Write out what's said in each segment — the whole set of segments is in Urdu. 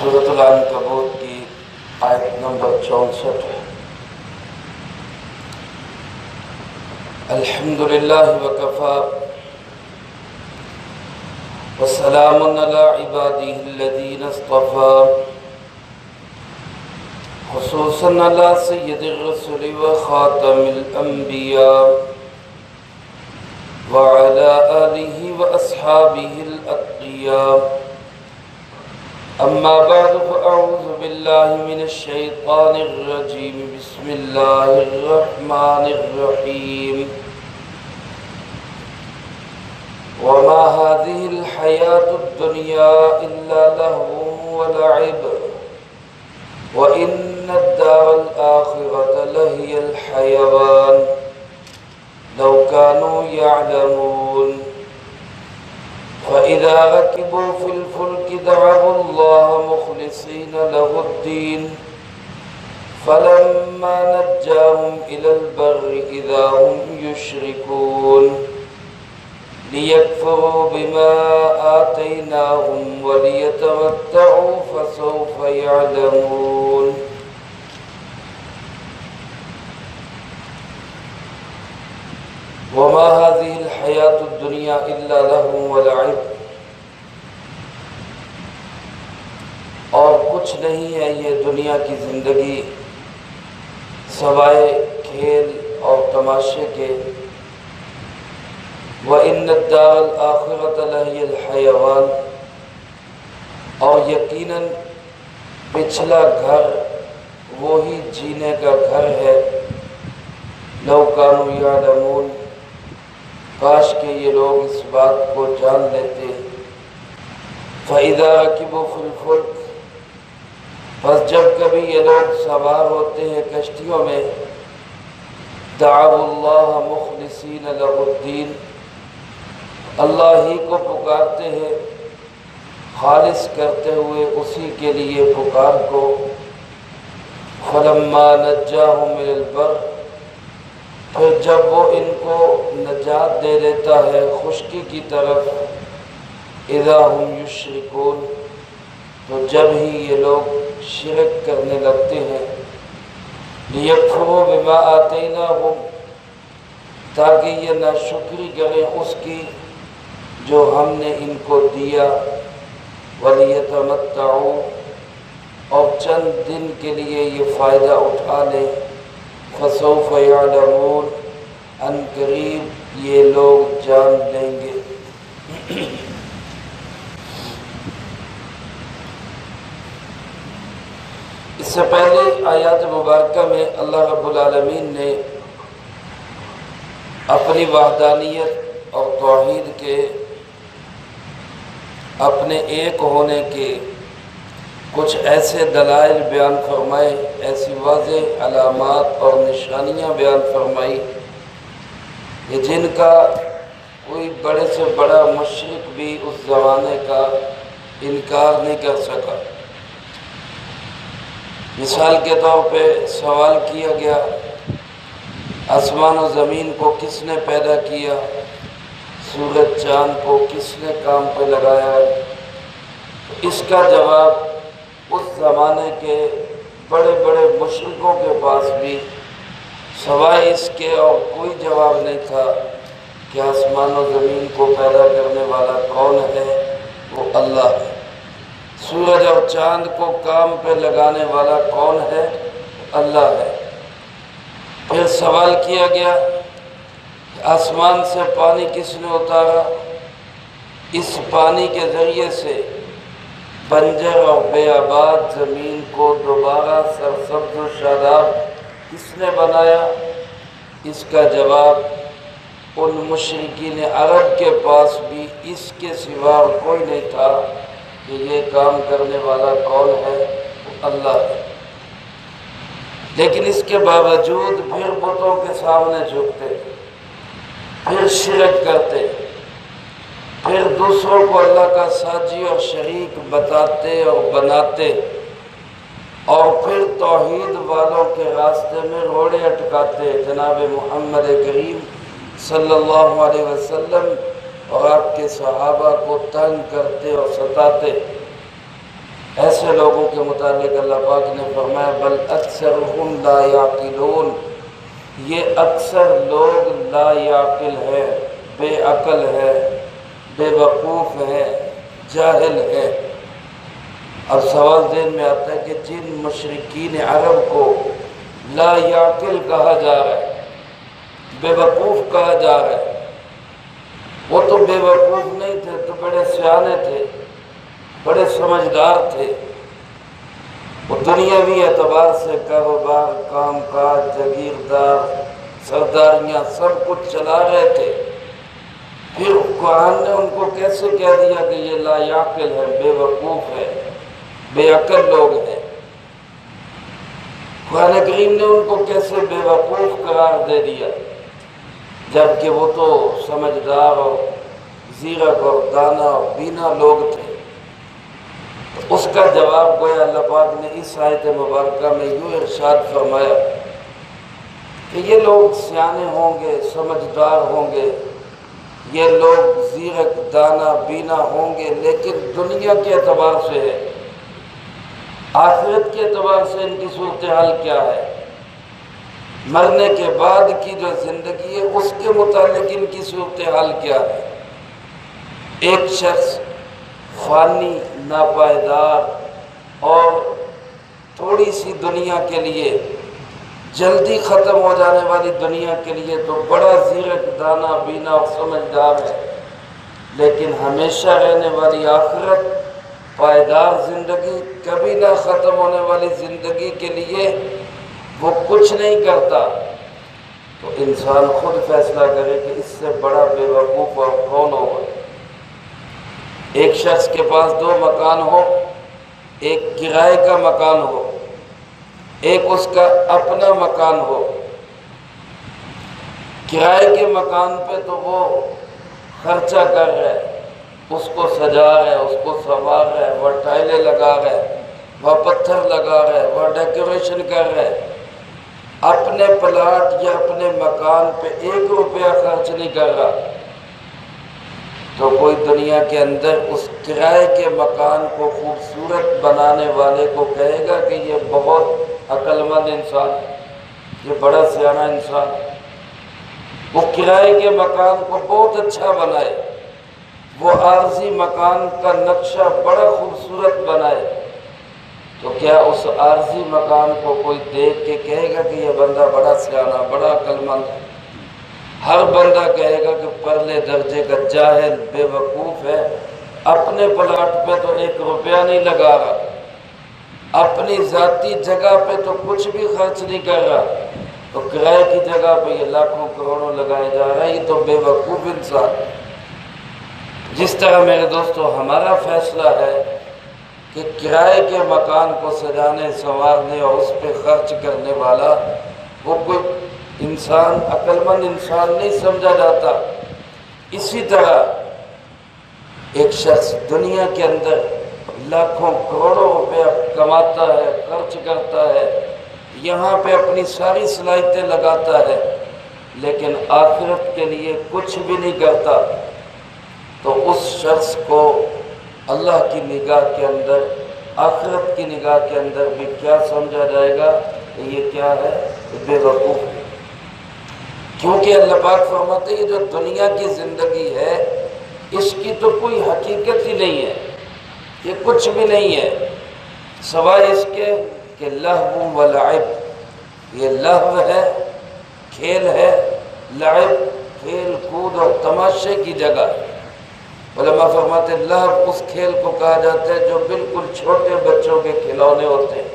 سورۃ العنکبوت کی آیت نمبر 64 ہے۔ الحمدللہ وکفا وسلام علی عبادہ الذین اصطفى خصوصاً علی سید الرسل وخاتم الانبیاء وعلى آلہ واصحابہ الاتقیاء اما بعد فاعوذ باللہ من الشیطان الرجیم بسم اللہ الرحمن الرحیم وما هذه الحياة الدنيا إلا لهو ولعب وإن الدار الآخرة لهي الحيوان لو كانوا يعلمون فإذا ركبوا في الفلك دعوا الله مخلصين له الدين فلما نجاهم إلى البر إذا هم يشركون ليكفروا بما آتيناهم وليتمتعوا فسوف يعلمون وما هذه الحياة الدنيا إلا لهو ولعب، اور کچھ نہیں ہے یہ دنیا کی زندگی سوائے کھیل اور تماشے کے۔ وَإِنَّ الدَّارَ الْآخِرَةَ لَهِيَ الْحَيَوَانُ، اور یقیناً پچھلا گھر وہی جینے کا گھر ہے۔ لَوْ كَانُوا يَعْلَمُونَ، کاش کہ یہ لوگ اس بات کو جان لیتے۔ فَإِذَا رَكِبُوا فِي الْفُلْكِ، پس جب کبھی یہ لوگ سوار ہوتے ہیں کشتیوں میں، دعوا اللہ مخلصین لہ الدین، اللہ ہی کو پکارتے ہیں خالص کرتے ہوئے اسی کے لیے پکار کو۔ فلما نجاہم الی البر، پھر جب وہ ان کو نجات دے دیتا ہے خشکی کی طرف، اذا ہم یشرکون، تو جب ہی یہ لوگ شرک کرنے لگتے ہیں۔ لیکفروا بما آتیناہم، تاکہ یہ ناشکری کریں اس کی جو ہم نے ان کو دیا۔ وَلِيَتَمَتَّعُوا، اور چند دن کے لیے یہ فائدہ اٹھا لیں۔ فَسَوْفَ يَعْلَمُونَ، ان قریب یہ لوگ جان لیں گے۔ اس سے پہلے آیات مبارکہ میں اللہ رب العالمین نے اپنی وحدانیت اور توحید کے، اپنے ایک ہونے کے کچھ ایسے دلائل بیان فرمائے، ایسی واضح علامات اور نشانیاں بیان فرمائی کہ جن کا کوئی بڑے سے بڑا مشرک بھی اس زمانے کا انکار نہیں کر سکا۔ مثال کے طور پہ سوال کیا گیا، آسمان و زمین کو کس نے پیدا کیا؟ سورج چاند کو کس نے کام پہ لگایا؟ اس کا جواب اس زمانے کے بڑے بڑے مشرکوں کے پاس بھی سوائے اس کے اور کوئی جواب نہیں تھا کہ آسمان و زمین کو پیدا کرنے والا کون ہے؟ وہ اللہ ہے۔ سورج اور چاند کو کام پہ لگانے والا کون ہے؟ اللہ ہے۔ پھر سوال کیا گیا، آسمان سے پانی کس نے اتارا؟ اس پانی کے ذریعے سے بنجر اور بے آباد زمین کو دوبارہ سرسبز و شاداب کس نے بنایا؟ اس کا جواب ان مشرکین عرب کے پاس بھی اس کے سوا کوئی نہیں تھا کہ یہ کام کرنے والا کون ہے؟ اللہ ہے۔ لیکن اس کے باوجود پھر بتوں کے سامنے جھکتے، پھر شرک کرتے، پھر دوسروں کو اللہ کا ساجی اور شریک بتاتے اور بناتے، اور پھر توحید والوں کے راستے میں روڑے اٹکاتے، جناب محمد کریم صلی اللہ علیہ وسلم اور آپ کے صحابہ کو تنگ کرتے اور ستاتے۔ ایسا سے لوگوں کے متعلق اللہ پاک نے فرمایا بل اکثرهم لا یعقلون، یہ اکثر لوگ لا یعقل ہے، بے عقل ہے، بے وقوف ہے، جاہل ہے۔ اب سوال ذہن میں آتا ہے کہ جن مشرکین عرب کو لا یعقل کہا جا رہا ہے، بے وقوف کہا جا رہا ہے، وہ تو بے وقوف نہیں تھے، تو بڑے سیانے تھے، بڑے سمجھدار تھے۔ وہ دنیاوی اعتبار سے کاروبار، کام کاج، جاگیردار، سرداریاں سب کچھ چلا رہے تھے۔ پھر قرآن نے ان کو کیسے کہہ دیا کہ یہ لا یعقل ہے، بے وقوف ہے، بے عقل لوگ ہیں؟ قرآن کریم نے ان کو کیسے بے وقوف قرار دے دیا، جبکہ وہ تو سمجھدار اور زیرک اور دانا اور بینا لوگ تھے؟ اس کا جواب گویا اللہ پاک نے اس آیت مبارکہ میں یوں ارشاد فرمایا کہ یہ لوگ سیانے ہوں گے، سمجھدار ہوں گے، یہ لوگ زیرک، دانا، بینا ہوں گے، لیکن دنیا کے اعتبار سے ہے، آخرت کے اعتبار سے ان کی صورتحال کیا ہے، مرنے کے بعد کی جو زندگی ہے اس کے متعلق ان کی صورتحال کیا ہے؟ ایک شخص فانی، ناپائیدار اور تھوڑی سی دنیا کے لیے، جلدی ختم ہو جانے والی دنیا کے لیے تو بڑا زیرک، دانا، بینا اور سمجھدار ہے، لیکن ہمیشہ رہنے والی آخرت، پائیدار زندگی، کبھی نہ ختم ہونے والی زندگی کے لیے وہ کچھ نہیں کرتا۔ تو انسان خود فیصلہ کرے کہ اس سے بڑا بے وقوف اور کون ہوگا۔ ایک شخص کے پاس 2 مکان ہو، ایک کرائے کا مکان ہو، ایک اس کا اپنا مکان ہو۔ کرائے کے مکان پہ تو وہ خرچہ کر رہا ہے، اس کو سجا رہا ہے، اس کو سنوار رہا ہے، وہ ٹائلیں لگا رہا ہے، وہ پتھر لگا رہا ہے، وہ ڈیکوریشن کر رہا ہے۔ اپنے پلاٹ یا اپنے مکان پہ 1 روپیہ خرچ نہیں کر رہا۔ تو کوئی دنیا کے اندر اس کرائے کے مکان کو خوبصورت بنانے والے کو کہے گا کہ یہ بہت عقل مند انسان ہے، یہ بڑا سیانا انسان ہے؟ وہ کرائے کے مکان کو بہت اچھا بنائے، وہ عارضی مکان کا نقشہ بڑا خوبصورت بنائے، تو کیا اس عارضی مکان کو کوئی دیکھ کے کہے گا کہ یہ بندہ بڑا سیانا، بڑا عقل مند ہے؟ ہر بندہ کہے گا کہ پرلے درجے کا جاہل، بے وقوف ہے، اپنے پلاٹ پہ تو 1 روپیہ نہیں لگا رہا، اپنی ذاتی جگہ پہ تو کچھ بھی خرچ نہیں کر رہا، تو کرائے کی جگہ پہ یہ لاکھوں کروڑوں لگائے جا رہا ہے۔ یہ تو بے وقوف انسان ہے۔ جس طرح میرے دوستو ہمارا فیصلہ ہے کہ کرائے کے مکان کو سجانے، سنوارنے اور اس پہ خرچ کرنے والا وہ کوئی انسان، عقل مند انسان نہیں سمجھا جاتا۔ اسی طرح ایک شخص دنیا کے اندر لاکھوں کروڑوں روپیہ کماتا ہے، خرچ کرتا ہے، یہاں پہ اپنی ساری صلاحیتیں لگاتا ہے، لیکن آخرت کے لیے کچھ بھی نہیں کرتا، تو اس شخص کو اللہ کی نگاہ کے اندر، آخرت کی نگاہ کے اندر بھی کیا سمجھا جائے گا کہ یہ کیا ہے؟ بے وقوف ہے۔ کیونکہ اللہ پاک فرماتے ہیں کہ جو دنیا کی زندگی ہے اس کی تو کوئی حقیقت ہی نہیں ہے، یہ کچھ بھی نہیں ہے سوائے اس کے کہ لہو و لعب، یہ لہو ہے، کھیل ہے، لعب کھیل کود اور تماشے کی جگہ ہے۔ علماء فرماتے ہیں لہو اس کھیل کو کہا جاتا ہے جو بالکل چھوٹے بچوں کے کھلونے ہوتے ہیں،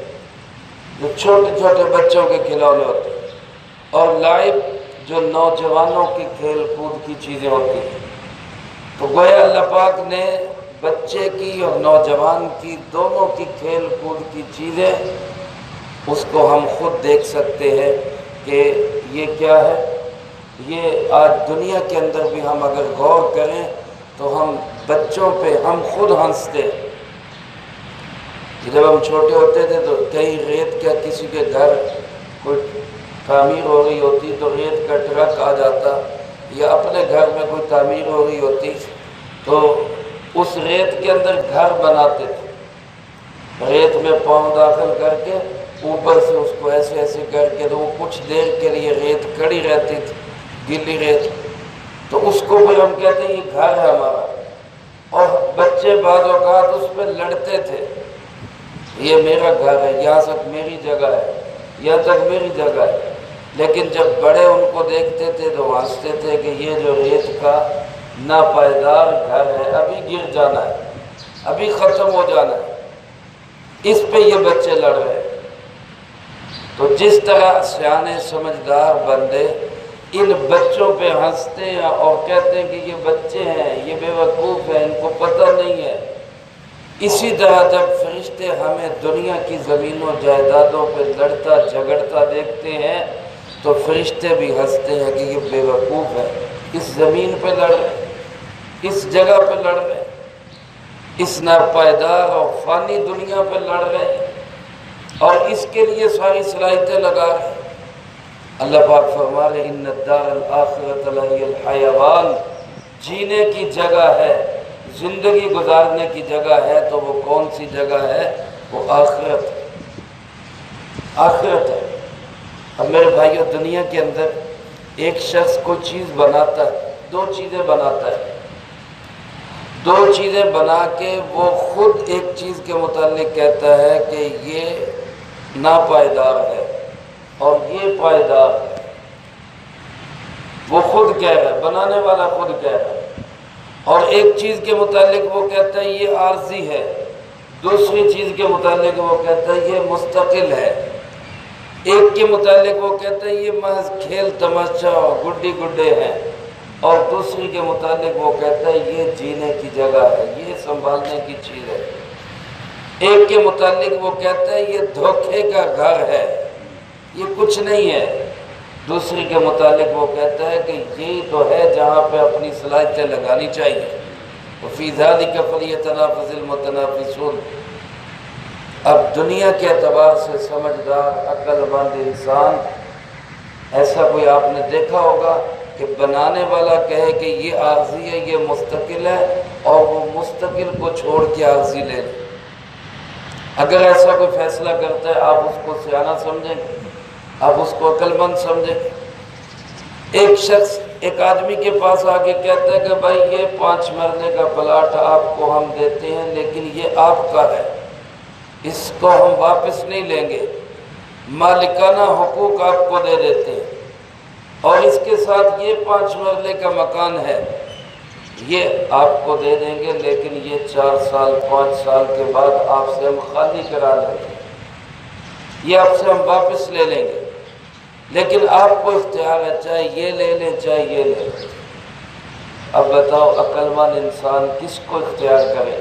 جو چھوٹے چھوٹے بچوں کے کھلونے ہوتے ہیں، اور لعب جو نوجوانوں کی کھیل کود کی چیزیں ہوتی ہیں۔ تو گویا اللہ پاک نے بچے کی اور نوجوان کی دونوں کی کھیل کود کی چیزیں، اس کو ہم خود دیکھ سکتے ہیں کہ یہ کیا ہے۔ یہ آج دنیا کے اندر بھی ہم اگر غور کریں تو ہم بچوں پہ ہم خود ہنستے ہیں۔ جب ہم چھوٹے ہوتے تھے تو کہیں ریت کا کسی کے گھر کوئی تعمیر ہو رہی ہوتی تو ریت کا ٹرک آ جاتا، یا اپنے گھر میں کوئی تعمیر ہو رہی ہوتی تو اس ریت کے اندر گھر بناتے تھے۔ ریت میں پاؤں داخل کر کے اوپر سے اس کو ایسے ایسے کر کے، تو وہ کچھ دیر کے لیے ریت کڑی رہتی تھی، گلی ریت، تو اس کو بھی ہم کہتے ہیں یہ گھر ہے ہمارا، اور بچے بعض اوقات اس پہ لڑتے تھے، یہ میرا گھر ہے، یہاں تک میری جگہ ہے، یہاں تک میری جگہ ہے، لیکن جب بڑے ان کو دیکھتے تھے تو ہنستے تھے کہ یہ جو ریت کا ناپائیدار گھر ہے ابھی گر جانا ہے، ابھی ختم ہو جانا ہے، اس پہ یہ بچے لڑ رہے ہیں۔ تو جس طرح سیانے سمجھدار بندے ان بچوں پہ ہنستے ہیں اور کہتے ہیں کہ یہ بچے ہیں، یہ بے وقوف ہیں، ان کو پتہ نہیں ہے، اسی طرح جب فرشتے ہمیں دنیا کی زمینوں جائیدادوں پہ لڑتا جھگڑتا دیکھتے ہیں تو فرشتے بھی ہنستے ہیں کہ یہ بے وقوف ہے، اس زمین پہ لڑ رہے ہیں، اس جگہ پہ لڑ رہے ہیں، اس ناپائیدار اور فانی دنیا پہ لڑ رہے ہیں، اور اس کے لیے ساری صلاحیتیں لگا رہے ہیں۔ اللہ پاک فرما رہے ان الدار الآخرۃ لہی الحیوان، جینے کی جگہ ہے، زندگی گزارنے کی جگہ ہے، تو وہ کون سی جگہ ہے؟ وہ آخرت، آخرت ہے۔ اب میرے بھائیو، دنیا کے اندر ایک شخص کوئی چیز بناتا ہے، دو چیزیں بناتا ہے، دو چیزیں بنا کے وہ خود ایک چیز کے متعلق کہتا ہے کہ یہ ناپائیدار ہے اور یہ پائیدار ہے، وہ خود کہہ رہا ہے، بنانے والا خود کہہ رہا ہے، اور ایک چیز کے متعلق وہ کہتا ہے یہ عارضی ہے، دوسری چیز کے متعلق وہ کہتا ہے یہ مستقل ہے، ایک کے متعلق وہ کہتا ہے یہ محض کھیل تماشا اور گڈی گڈے ہیں، اور دوسری کے متعلق وہ کہتا ہے یہ جینے کی جگہ ہے، یہ سنبھالنے کی چیز ہے، ایک کے متعلق وہ کہتا ہے یہ دھوکے کا گھر ہے، یہ کچھ نہیں ہے، دوسری کے متعلق وہ کہتا ہے کہ یہی تو ہے جہاں پہ اپنی صلاحیتیں لگانی چاہیے۔ وَفِي ذَلِكَ فَلْيَتَنَافَسِ الْمُتَنَافِسُونَ۔ اب دنیا کے اعتبار سے سمجھدار عقل مند انسان، ایسا کوئی آپ نے دیکھا ہوگا کہ بنانے والا کہے کہ یہ عارضی ہے، یہ مستقل ہے، اور وہ مستقل کو چھوڑ کے عارضی لے لے؟ اگر ایسا کوئی فیصلہ کرتا ہے آپ اس کو سیانہ سمجھیں گے، آپ اس کو عقل مند سمجھیں گے؟ ایک شخص ایک آدمی کے پاس آ کے کہتا ہے کہ بھائی یہ 5 مرلے کا پلاٹ آپ کو ہم دیتے ہیں، لیکن یہ آپ کا ہے، اس کو ہم واپس نہیں لیں گے، مالکانہ حقوق آپ کو دے دیتے ہیں، اور اس کے ساتھ یہ 5 مرلے کا مکان ہے، یہ آپ کو دے دیں گے، لیکن یہ 4 سال 5 سال کے بعد آپ سے ہم خالی کرا لیں گے، یہ آپ سے ہم واپس لے لیں گے، لیکن آپ کو اختیار ہے، چاہے یہ لے لیں چاہے یہ لے لیں۔ اب بتاؤ عقل مند انسان کس کو اختیار کرے؟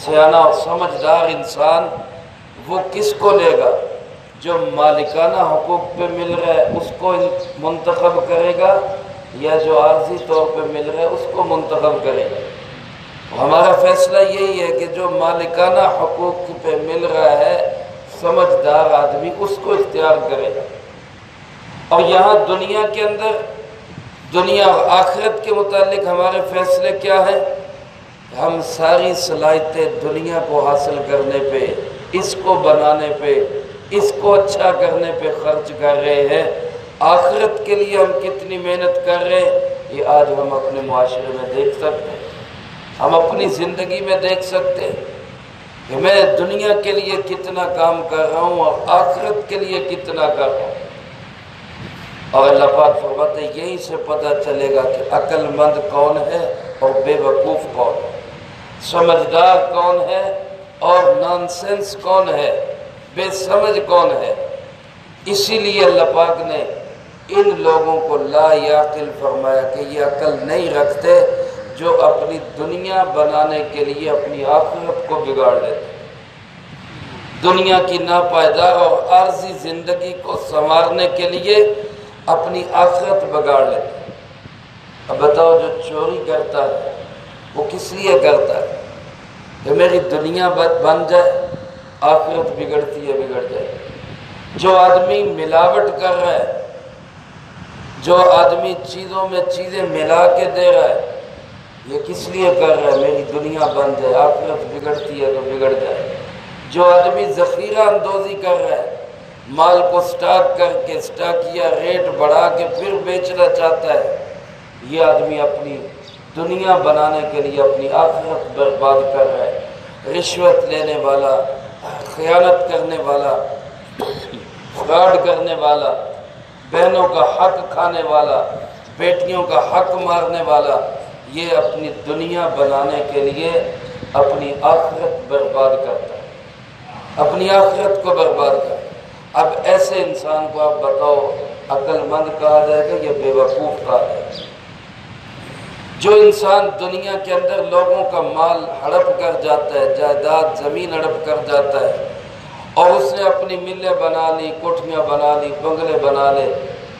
سیانہ اور سمجھدار انسان وہ کس کو لے گا؟ جو مالکانہ حقوق پہ مل رہا ہے اس کو منتخب کرے گا، یا جو عارضی طور پہ مل رہا ہے اس کو منتخب کرے گا؟ ہمارا فیصلہ یہی ہے کہ جو مالکانہ حقوق پہ مل رہا ہے سمجھدار آدمی اس کو اختیار کرے گا۔ اور یہاں دنیا کے اندر، دنیا اور آخرت کے متعلق ہمارے فیصلے کیا ہیں؟ ہم ساری صلاحیتیں دنیا کو حاصل کرنے پہ، اس کو بنانے پہ، اس کو اچھا کرنے پہ خرچ کر رہے ہیں، آخرت کے لیے ہم کتنی محنت کر رہے ہیں یہ آج ہم اپنے معاشرے میں دیکھ سکتے ہیں، ہم اپنی زندگی میں دیکھ سکتے ہیں کہ میں دنیا کے لیے کتنا کام کر رہا ہوں اور آخرت کے لیے کتنا کر رہا ہوں۔ اور اللہ پاک فرماتے ہیں یہیں سے پتہ چلے گا کہ عقل مند کون ہے اور بے وقوف کون ہے، سمجھدار کون ہے اور نانسنس کون ہے، بے سمجھ کون ہے۔ اسی لیے اللہ پاک نے ان لوگوں کو لا یعقل فرمایا کہ یہ عقل نہیں رکھتے جو اپنی دنیا بنانے کے لیے اپنی آخرت کو بگاڑ لیتے، دنیا کی ناپائیدار اور عارضی زندگی کو سنوارنے کے لیے اپنی آخرت بگاڑ لیتے۔ اب بتاؤ جو چوری کرتا ہے وہ کس لیے کرتا ہے؟ کہ میری دنیا بن جائے، آخرت بگڑتی ہے بگڑ جائے۔ جو آدمی ملاوٹ کر رہا ہے، جو آدمی چیزوں میں چیزیں ملا کے دے رہا ہے، یہ کس لیے کر رہا ہے؟ میری دنیا بن جائے، آخرت بگڑتی ہے تو بگڑ جائے۔ جو آدمی ذخیرہ اندوزی کر رہا ہے، مال کو سٹاک کر کے سٹاکیہ ریٹ بڑھا کے پھر بیچنا چاہتا ہے، یہ آدمی اپنی دنیا بنانے کے لیے اپنی آخرت برباد کر رہا ہے۔ رشوت لینے والا، خیانت کرنے والا، فراڈ کرنے والا، بہنوں کا حق کھانے والا، بیٹیوں کا حق مارنے والا، یہ اپنی دنیا بنانے کے لیے اپنی آخرت برباد کرتا ہے، اپنی آخرت کو برباد کرتا ہے۔ اب ایسے انسان کو آپ بتاؤ عقل مند کہا جائے گا یا بے وقوف کہا جائے گا؟ جو انسان دنیا کے اندر لوگوں کا مال ہڑپ کر جاتا ہے، جائیداد زمین ہڑپ کر جاتا ہے، اور اس نے اپنی ملیں بنا لی، کوٹھیاں بنا لی، بنگلے بنا لے،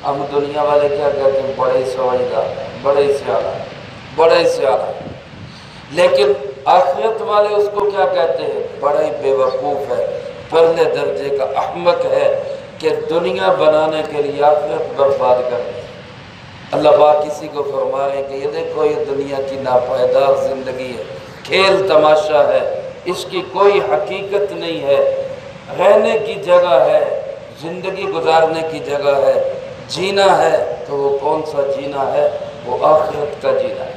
ہم دنیا والے کیا کہتے ہیں؟ بڑے ہی سمجھدار ہیں، بڑے ہی سیاح، بڑے ہی سیاح۔ لیکن آخرت والے اس کو کیا کہتے ہیں؟ بڑا ہی بے وقوف ہے، پرلے درجے کا احمق ہے کہ دنیا بنانے کے لیے آخرت برباد کر دی۔ اللہ پاک کسی کو فرما رہے ہیں کہ یہ دیکھو یہ دنیا کی ناپائیدار زندگی ہے، کھیل تماشا ہے، اس کی کوئی حقیقت نہیں ہے، رہنے کی جگہ ہے، زندگی گزارنے کی جگہ ہے، جینا ہے تو وہ کون سا جینا ہے؟ وہ آخرت کا جینا ہے۔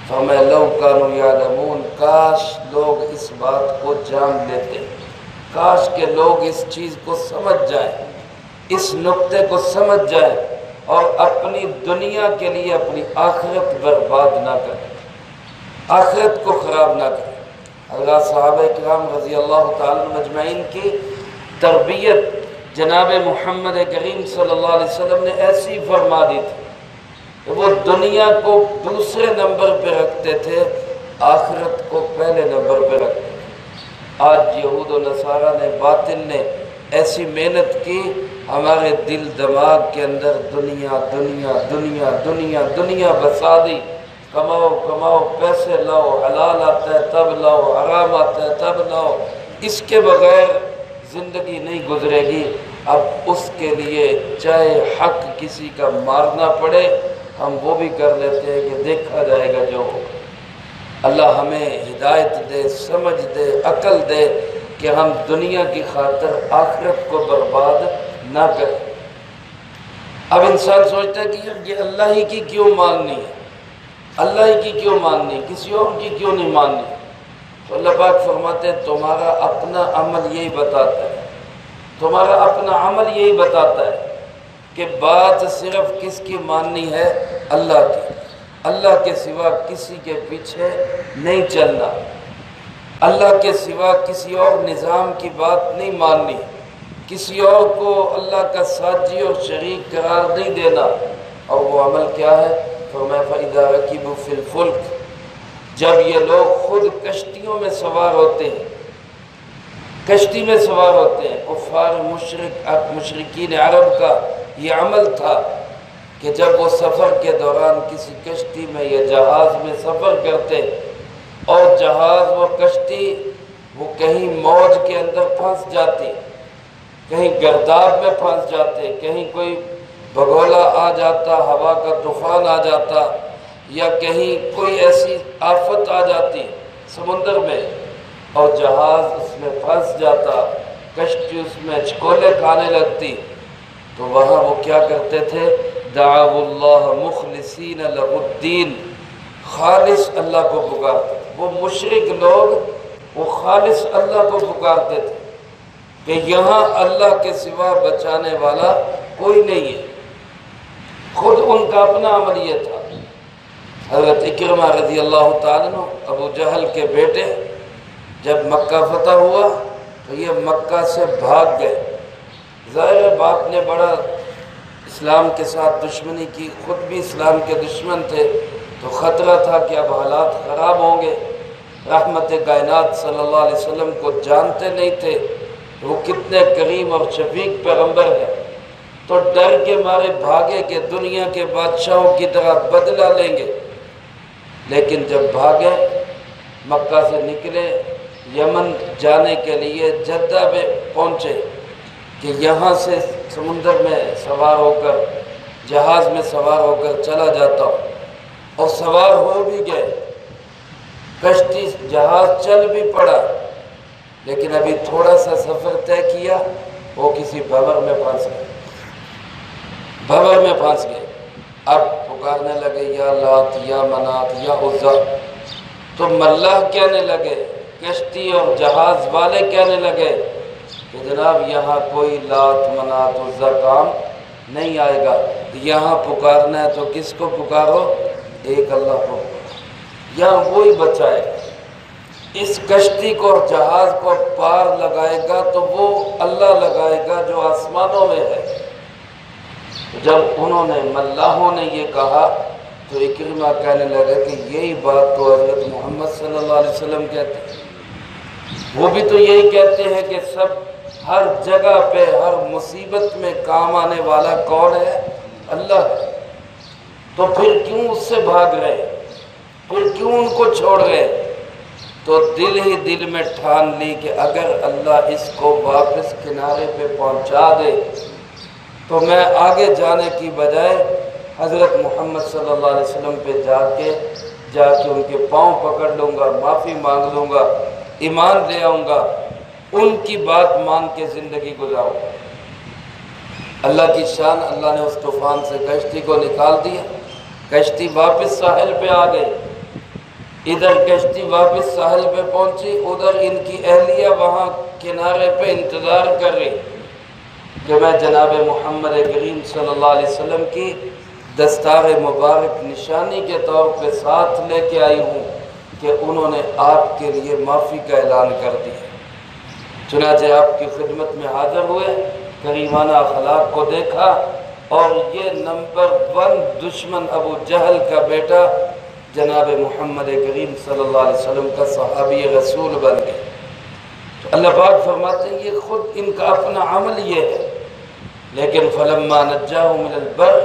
فرمایا لو کانوا یعلمون، کاش لوگ اس بات کو جان لیتے، کاش کہ لوگ اس چیز کو سمجھ جائیں، اس نقطے کو سمجھ جائیں اور اپنی دنیا کے لیے اپنی آخرت برباد نہ کریں، آخرت کو خراب نہ کریں۔ اللہ صحابہ کرام رضی اللہ تعالیٰ مجمعین کی تربیت جناب محمد کریم صلی اللہ علیہ وسلم نے ایسی فرما دی تھی کہ وہ دنیا کو دوسرے نمبر پہ رکھتے تھے، آخرت کو پہلے نمبر پہ رکھتے تھے۔ آج یہود و نصارہ نے، باطل نے ایسی محنت کی، ہمارے دل دماغ کے اندر دنیا دنیا دنیا دنیا دنیا بسا دی۔ کماؤ کماؤ، پیسے لاؤ، حلال آتا ہے تب لاؤ، حرام آتا ہے تب لاؤ، اس کے بغیر زندگی نہیں گزرے گی۔ اب اس کے لیے چاہے حق کسی کا مارنا پڑے ہم وہ بھی کر لیتے ہیں کہ دیکھا جائے گا جو ہوگا۔ اللہ ہمیں ہدایت دے، سمجھ دے، عقل دے کہ ہم دنیا کی خاطر آخرت کو برباد نہ کریں۔ اب انسان سوچتا ہے کہ یہ اللہ ہی کی کیوں ماننی ہے، اللہ ہی کی کیوں ماننی، کسی اور کی کیوں نہیں ماننی؟ تو اللہ پاک فرماتے ہیں تمہارا اپنا عمل یہی بتاتا ہے، تمہارا اپنا عمل یہی بتاتا ہے کہ بات صرف کس کی ماننی ہے؟ اللہ کی۔ اللہ کے سوا کسی کے پیچھے نہیں چلنا، اللہ کے سوا کسی اور نظام کی بات نہیں ماننی، کسی اور کو اللہ کا ساتھی اور شریک قرار نہیں دینا۔ اور وہ عمل کیا ہے؟ فرمایا فَإِذَا رَكِبُوا فِي الْفُلْكِ، جب یہ لوگ خود کشتیوں میں سوار ہوتے ہیں، کشتی میں سوار ہوتے ہیں۔ کفار مشرکین عرب کا یہ عمل تھا کہ جب وہ سفر کے دوران کسی کشتی میں یا جہاز میں سفر کرتے اور جہاز و کشتی وہ کہیں موج کے اندر پھنس جاتی، کہیں گرداب میں پھنس جاتے، کہیں کوئی بگولا آ جاتا، ہوا کا طوفان آ جاتا، یا کہیں کوئی ایسی آفت آ جاتی سمندر میں اور جہاز اس میں پھنس جاتا، کشتی اس میں چکولے کھانے لگتی، تو وہاں وہ کیا کرتے تھے؟ دعوا اللہ مخلصین لہ الدین، خالص اللہ کو پکارتے تھے۔ وہ مشرک لوگ وہ خالص اللہ کو پکارتے تھے کہ یہاں اللہ کے سوا بچانے والا کوئی نہیں ہے۔ خود ان کا اپنا عمل یہ تھا۔ حضرت اکرمہ رضی اللہ تعالیٰ عنہ ابو جہل کے بیٹے، جب مکہ فتح ہوا تو یہ مکہ سے بھاگ گئے۔ ظاہر باپ نے بڑا اسلام کے ساتھ دشمنی کی، خود بھی اسلام کے دشمن تھے، تو خطرہ تھا کہ اب حالات خراب ہوں گے۔ رحمت کائنات صلی اللہ علیہ وسلم کو جانتے نہیں تھے وہ کتنے کریم اور شفیق پیغمبر ہیں، تو ڈر کے مارے بھاگے کہ دنیا کے بادشاہوں کی طرح بدلہ لیں گے۔ لیکن جب بھاگے، مکہ سے نکلے، یمن جانے کے لیے جدہ میں پہنچے کہ یہاں سے سمندر میں سوار ہو کر، جہاز میں سوار ہو کر چلا جاتا ہوں، اور سوار ہو بھی گئے، کشتی جہاز چل بھی پڑا، لیکن ابھی تھوڑا سا سفر طے کیا، وہ کسی بھنور میں پھنس گئے، بھنور میں پھنس گئے۔ اب پکارنے لگے یا لات یا منات یا عزا، تو ملاح کہنے لگے، کشتی اور جہاز والے کہنے لگے کہ جناب یہاں کوئی لات منات عزا کام نہیں آئے گا، یہاں پکارنا ہے تو کس کو پکارو؟ ایک اللہ کو، یہاں وہی بچائے گا۔ اس کشتی کو اور جہاز کو پار لگائے گا تو وہ اللہ لگائے گا جو آسمانوں میں ہے۔ جب انہوں نے ملاحوں نے یہ کہا تو اکرمہ کہنے لگا کہ یہی بات تو حضرت محمد صلی اللہ علیہ وسلم کہتے ہیں، وہ بھی تو یہی کہتے ہیں کہ سب ہر جگہ پہ ہر مصیبت میں کام آنے والا کون ہے؟ اللہ ہے۔ تو پھر کیوں اس سے بھاگ رہے، پھر کیوں ان کو چھوڑ رہے؟ تو دل ہی دل میں ٹھان لی کہ اگر اللہ اس کو واپس کنارے پہ پہنچا دے تو میں آگے جانے کی بجائے حضرت محمد صلی اللہ علیہ وسلم پہ جا کے ان کے پاؤں پکڑ لوں گا، معافی مانگ لوں گا، ایمان لے آؤں گا، ان کی بات مان کے زندگی گزاروں گا۔ اللہ کی شان، اللہ نے اس طوفان سے کشتی کو نکال دیا، کشتی واپس ساحل پہ آ گئی۔ ادھر کشتی واپس ساحل پہ پہنچی، ادھر ان کی اہلیہ وہاں کنارے پہ انتظار کر رہی کہ میں جناب محمد کریم صلی اللہ علیہ وسلم کی دستار مبارک نشانی کے طور پہ ساتھ لے کے آئی ہوں کہ انہوں نے آپ کے لیے معافی کا اعلان کر دیا۔ چنانچہ آپ کی خدمت میں حاضر ہوئے، کریمانہ اخلاق کو دیکھا، اور یہ نمبر 1 دشمن ابو جہل کا بیٹا جناب محمد کریم صلی اللہ علیہ وسلم کا صحابی رسول بن گئے۔ تو اللہ پاک فرماتے ہیں یہ خود ان کا اپنا عمل یہ ہے، لیکن فلما نجاہم من البر،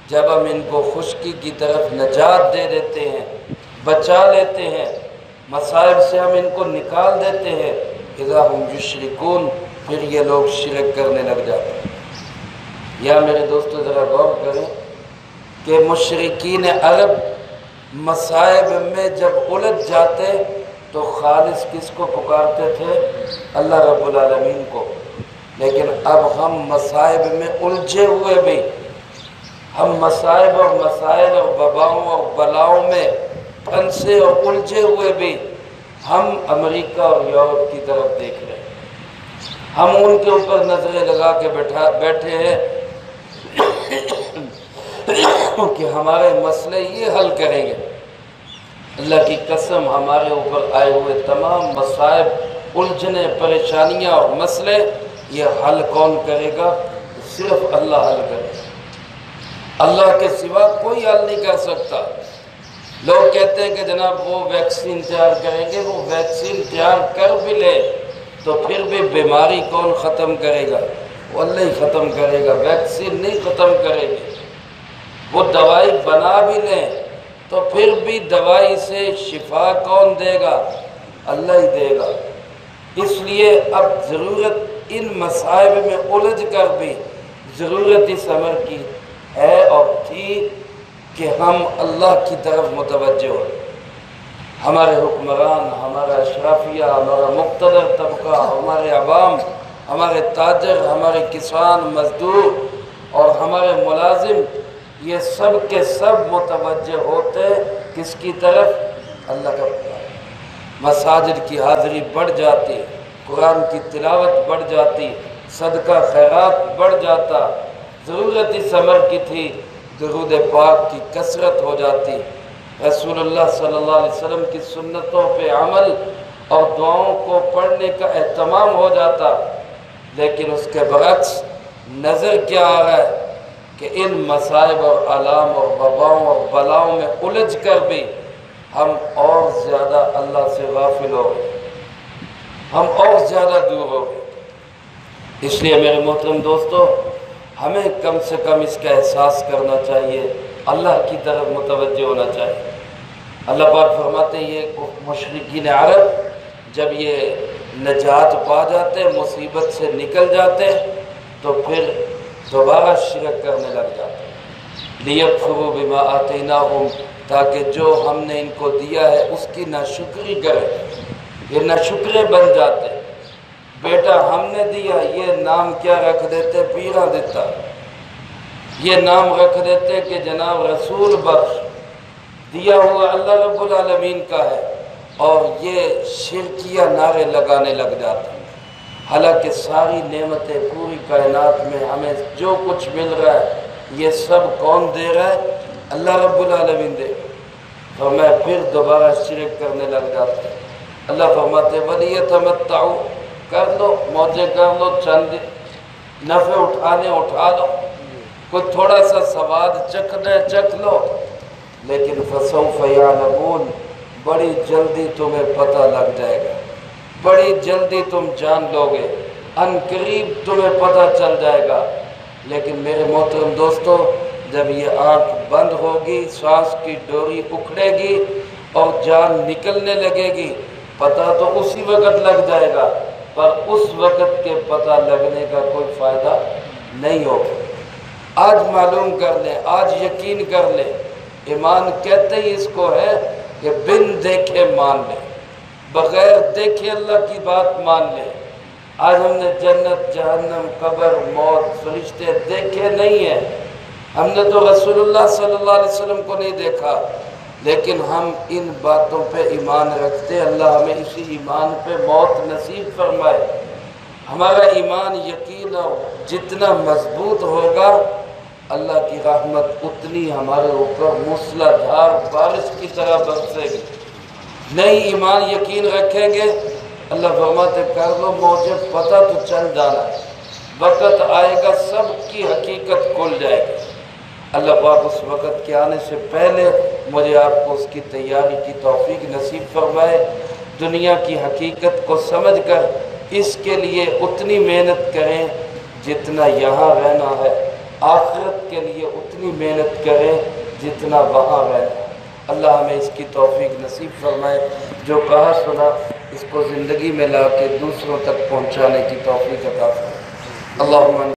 جب ہم ان کو خشکی کی طرف نجات دے دیتے ہیں، بچا لیتے ہیں، مصائب سے ہم ان کو نکال دیتے ہیں، اذا ہم یشرکون، پھر یہ لوگ شرک کرنے لگ جاتے ہیں۔ یا میرے دوستو ذرا غور کریں کہ مشرکین عرب مصائب میں جب الجھ جاتے تو خالص کس کو پکارتے تھے؟ اللہ رب العالمین کو۔ لیکن اب ہم مصائب میں الجھے ہوئے بھی، ہم مصائب اور مسائل اور وباؤں اور بلاؤں میں پھنسے اور الجھے ہوئے بھی ہم امریکہ اور یورپ کی طرف دیکھ رہے ہیں، ہم ان کے اوپر نظریں لگا کے بیٹھے ہیں کہ ہمارے مسئلے یہ حل کریں گے۔ اللہ کی قسم ہمارے اوپر آئے ہوئے تمام مصائب، الجھنے، پریشانیاں اور مسئلے یہ حل کون کرے گا؟ صرف اللہ حل کرے گا، اللہ کے سوا کوئی حل نہیں کر سکتا۔ لوگ کہتے ہیں کہ جناب وہ ویکسین تیار کریں گے، وہ ویکسین تیار کر بھی لے تو پھر بھی بیماری کون ختم کرے گا؟ وہ اللہ ہی ختم کرے گا، ویکسین نہیں ختم کرے گی۔ وہ دوائی بنا بھی لیں تو پھر بھی دوائی سے شفا کون دے گا؟ اللہ ہی دے گا۔ اس لیے اب ضرورت ان مصائب میں الجھ کر بھی ضرورت اس امر کی ہے اور تھی کہ ہم اللہ کی طرف متوجہ ہو۔ ہمارے حکمران، ہمارا اشرافیہ، ہمارا مقتدر طبقہ، ہمارے عوام، ہمارے تاجر، ہمارے کسان، مزدور اور ہمارے ملازم، یہ سب کے سب متوجہ ہوتے کس کی طرف؟ اللہ کا پکار۔ مساجد کی حاضری بڑھ جاتی، قرآن کی تلاوت بڑھ جاتی، صدقہ خیرات بڑھ جاتا۔ ضرورت اس امر کی تھی، درود پاک کی کثرت ہو جاتی، رسول اللہ صلی اللہ علیہ وسلم کی سنتوں پہ عمل اور دعاؤں کو پڑھنے کا اہتمام ہو جاتا۔ لیکن اس کے برعکس نظر کیا آ رہا ہے کہ ان مصائب اور آلام اور وباؤں اور بلاؤں میں الجھ کر بھی ہم اور زیادہ اللہ سے غافل ہو گئے، ہم اور زیادہ دور ہو گئے۔ اس لیے میرے محترم دوستو، ہمیں کم سے کم اس کا احساس کرنا چاہیے، اللہ کی طرف متوجہ ہونا چاہیے۔ اللہ پاک فرماتے ہیں یہ مشرکین عرب جب یہ نجات پا جاتے، مصیبت سے نکل جاتے تو پھر دوبارہ شرک کرنے لگ جاتے، لیکفروا بما آتیناہم، تاکہ جو ہم نے ان کو دیا ہے اس کی ناشکری کرے۔ یہ ناشکرے بن جاتے۔ بیٹا ہم نے دیا، یہ نام کیا رکھ دیتے؟ پیرا دیتا، یہ نام رکھ دیتے کہ جناب رسول بخش، دیا ہوا اللہ رب العالمین کا ہے، اور یہ شرکیہ نعرے لگانے لگ جاتے ہیں۔ حالانکہ ساری نعمتیں پوری کائنات میں ہمیں جو کچھ مل رہا ہے، یہ سب کون دے رہا ہے؟ اللہ رب العالمین دے رہا ہے۔ تو میں پھر دوبارہ شرک کرنے لگ جاتا ہے۔ اللہ فرماتے وَلِيَتَمَتَّعُوا، کر لو موجے، کر لو چند نفع اٹھانے اٹھا لو، کوئی تھوڑا سا سواد چکھنے چکھ لو، لیکن فَسَوْفَ يَعْلَمُونَ، بڑی جلدی تمہیں پتہ لگ جائے گا، بڑی جلدی تم جان لو گے، ان قریب تمہیں پتہ چل جائے گا۔ لیکن میرے محترم دوستو، جب یہ آنکھ بند ہوگی، سانس کی ڈوری اکھڑے گی اور جان نکلنے لگے گی، پتہ تو اسی وقت لگ جائے گا، پر اس وقت کے پتہ لگنے کا کوئی فائدہ نہیں ہوگا۔ آج معلوم کر لیں، آج یقین کر لیں، ایمان کہتے ہی اس کو ہے کہ بن دیکھے مان لیں، بغیر دیکھے اللہ کی بات مان لیں۔ آج ہم نے جنت، جہنم، قبر، موت، فرشتے دیکھے نہیں ہیں، ہم نے تو رسول اللہ صلی اللہ علیہ وسلم کو نہیں دیکھا، لیکن ہم ان باتوں پہ ایمان رکھتے۔ اللہ ہمیں اسی ایمان پہ موت نصیب فرمائے۔ ہمارا ایمان یقین جتنا مضبوط ہوگا، اللہ کی رحمت اتنی ہمارے اوپر موسلا دھار بارش کی طرح برسے گی۔ نہیں ایمان یقین رکھیں گے، اللہ فرماتے کر لو مجھے پتہ تو چل جانا ہے، وقت آئے گا سب کی حقیقت کھل جائے گی۔ اللہ پاک اس وقت کے آنے سے پہلے مجھے آپ کو اس کی تیاری کی توفیق نصیب فرمائے۔ دنیا کی حقیقت کو سمجھ کر اس کے لیے اتنی محنت کریں جتنا یہاں رہنا ہے، آخرت کے لیے اتنی محنت کریں جتنا وہاں رہنا ہے۔ اللہ ہمیں اس کی توفیق نصیب فرمائے، جو کہا سنا اس کو زندگی میں لا کے دوسروں تک پہنچانے کی توفیق عطا فرمائے۔ اللہم